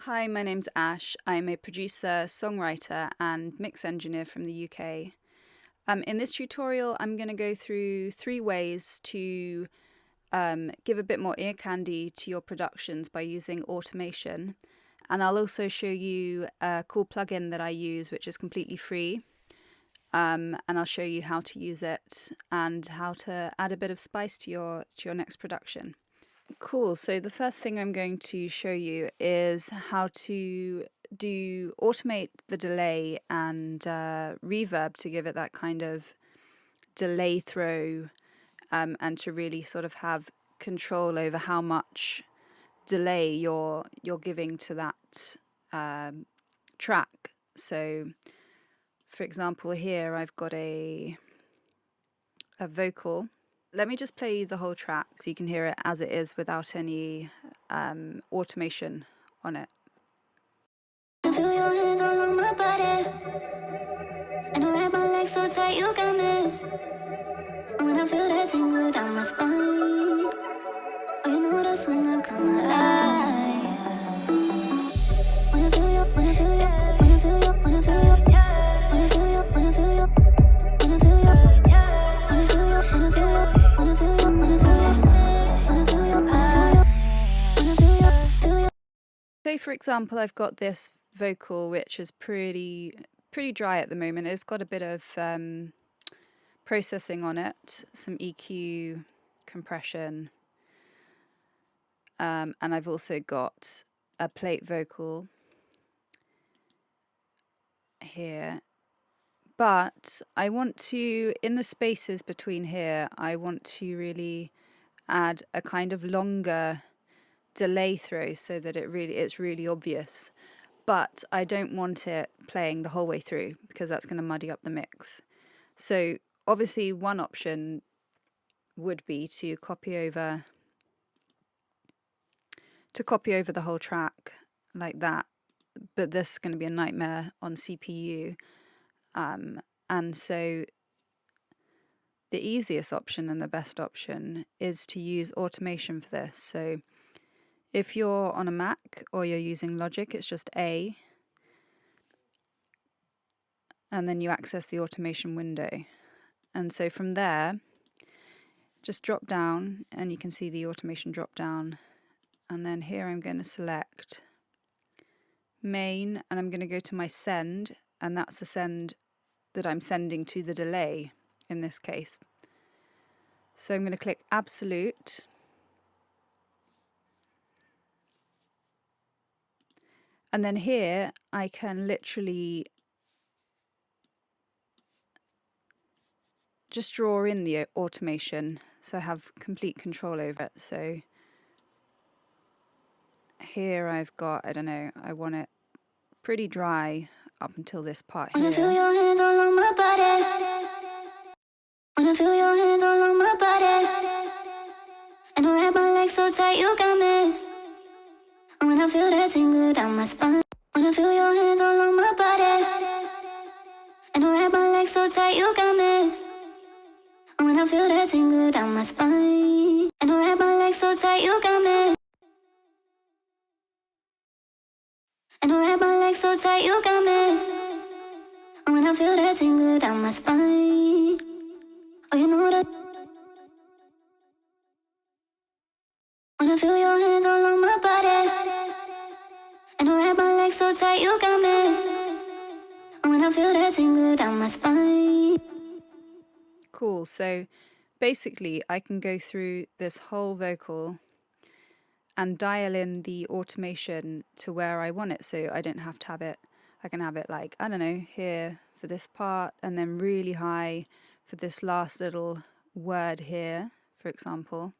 Hi, my name's Ash. I'm a producer, songwriter, and mix engineer from the UK. In this tutorial, I'm going to go through 3 ways to give a bit more ear candy to your productions by using automation. And I'll also show you a cool plugin that I use, which is completely free. And I'll show you how to use it and how to add a bit of spice to your next production. Cool. So the first thing I'm going to show you is how to automate the delay and reverb to give it that kind of delay throw, and to really sort of have control over how much delay you're giving to that track. So, for example, here I've got a vocal. Let me just play you the whole track so you can hear it as it is without any automation on it. I feel your hands all on my body, and I wrap my legs so tight you got me. And when I feel that tingle down my spine, oh, you know that's when I come alive. When I feel you, when I feel you, when I feel you, when I feel you, when I feel you, when I feel you, when I feel you, when I feel you, when I feel you, when I feel you, when I feel you, when I feel you, when I feel you, when I feel you. So, for example, I've got this vocal which is pretty dry at the moment. It's got a bit of processing on it, some EQ, compression, and I've also got a plate vocal here. But I want to, in the spaces between here, I want to really add a kind of longer delay throw so that it's really obvious. But I don't want it playing the whole way through because that's going to muddy up the mix. So obviously one option would be to copy over the whole track like that, but this is going to be a nightmare on CPU. And so the easiest option and the best option is to use automation for this. So if you're on a Mac or you're using Logic, it's just A, and then you access the automation window. And so from there, just drop down and you can see the automation drop down. And then here I'm going to select main, and I'm going to go to my send, and that's the send that I'm sending to the delay in this case. So I'm going to click absolute, and then here I can literally just draw in the automation so I have complete control over it. So here I've got, I don't know, I want it pretty dry up until this part here. When I feel your hands all on my body, when I feel your hands all on my body, and I wrap my legs so tight you got me. And when I feel that tingle down my spine, when I feel your hands all on my body, and I wrap my legs so tight you got me. And when I feel that tingle down my spine, and I wrap my legs so tight you got me. And I wrap my legs so tight you got me. And when I feel that tingle down my spine, oh, you know that. When I feel your hands all on my body, and I wrap my legs so tight you got me. And when I feel that tingle down my spine. Cool. So basically I can go through this whole vocal and dial in the automation to where I want it, so I don't have to have it. I can have it like, I don't know, here for this part, and then really high for this last little word here, for example.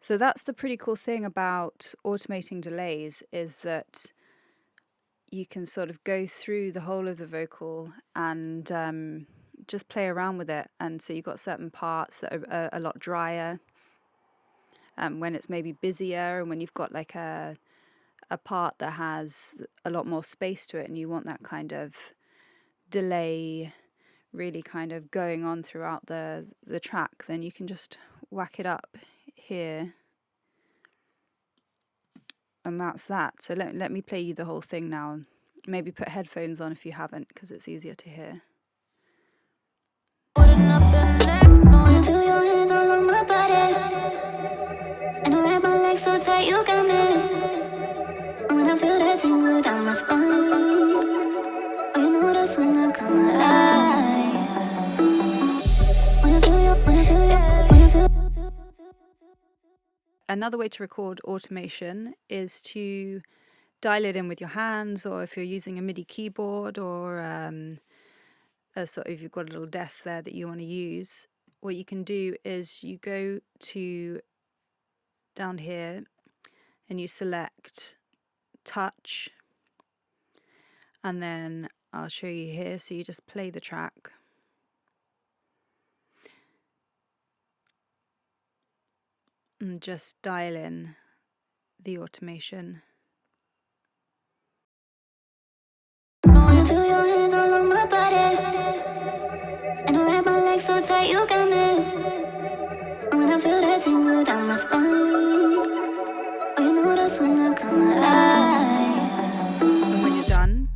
So that's the pretty cool thing about automating delays, is that you can sort of go through the whole of the vocal and just play around with it. And so you've got certain parts that are a lot drier, when it's maybe busier, and when you've got like a part that has a lot more space to it and you want that kind of delay really kind of going on throughout the track, then you can just whack it up here. And that's that. So let me play you the whole thing now. Maybe put headphones on if you haven't, because it's easier to hear. Wanna feel your hands all on my body, and I wrap my legs so tight you got me. When I feel that tingle down my spine, oh, you know that's when I come alive. Wanna feel you, wanna feel you, wanna feel. Another way to record automation is to dial it in with your hands, or if you're using a MIDI keyboard, or if you've got a little desk there that you want to use. What you can do is you go to down here and you select touch, and then I'll show you here. So you just play the track. And just dial in the automation. Wanna feel your hands all on my body, and I wrap my legs so tight you got me. When I feel that tingle down my spine, oh, you know that's when I come alive. And when you're done,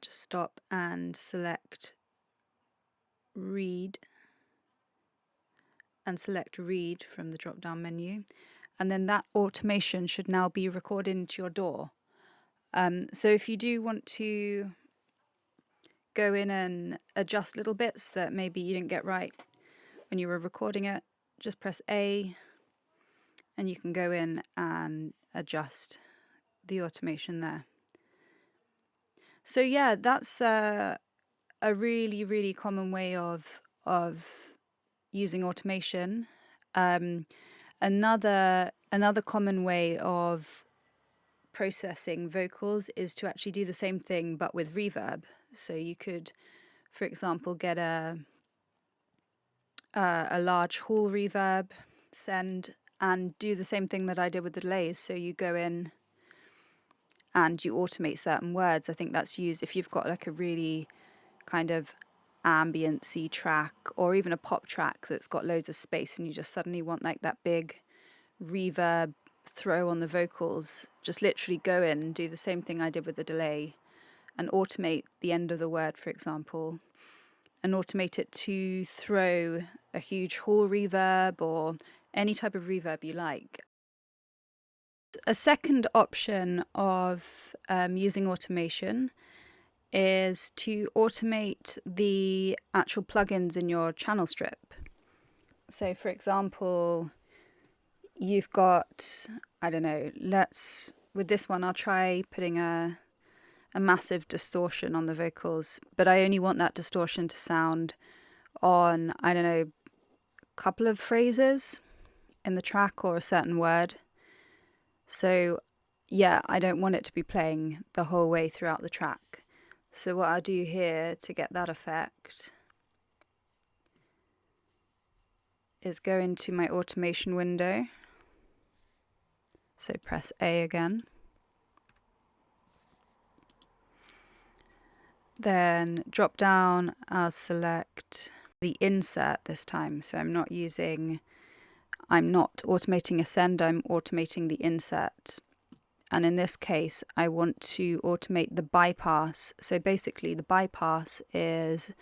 just stop and select read, and select read from the drop down menu, and then that automation should now be recorded into your DAW. So if you do want to go in and adjust little bits that maybe you didn't get right when you were recording it, just press A and you can go in and adjust the automation there. So yeah, that's a really, really common way of using automation. Another common way of processing vocals is to actually do the same thing but with reverb. So you could, for example, get a large hall reverb, send, and do the same thing that I did with the delays. So you go in and you automate certain words. I think that's used if you've got like a really kind of ambiency track, or even a pop track that's got loads of space, and you just suddenly want like that big reverb throw on the vocals. Just literally go in and do the same thing I did with the delay and automate the end of the word, for example, and automate it to throw a huge hall reverb or any type of reverb you like. A second option of using automation is to automate the actual plugins in your channel strip. So for example, you've got, I don't know, with this one I'll try putting a massive distortion on the vocals, but I only want that distortion to sound on, I don't know, a couple of phrases in the track or a certain word. So yeah, I don't want it to be playing the whole way throughout the track. So what I'll do here to get that effect is go into my automation window. So press A again. Then drop down, I'll select the insert this time. So I'm not automating a send, I'm automating the insert. And in this case, I want to automate the bypass. So basically the bypass is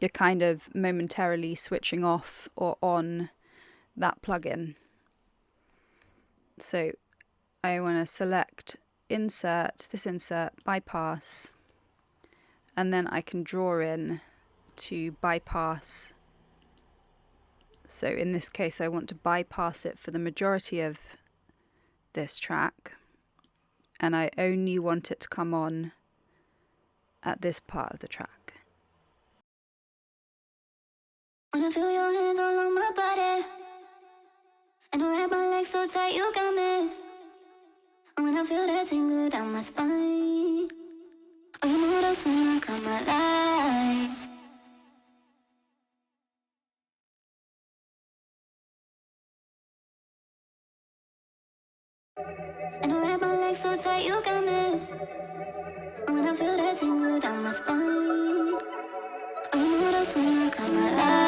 you're kind of momentarily switching off or on that plugin. So I want to select insert, bypass, and then I can draw in to bypass. So in this case, I want to bypass it for the majority of this track, and I only want it to come on at this part of the track. Wanna feel your hands all on my body, and I wrap my legs so tight you got me. When I feel that tingle down my spine, oh, you know that's when I come alive. And I wrap my legs so tight you got me. When I feel that tingle down my spine, oh, you know that's when I come alive.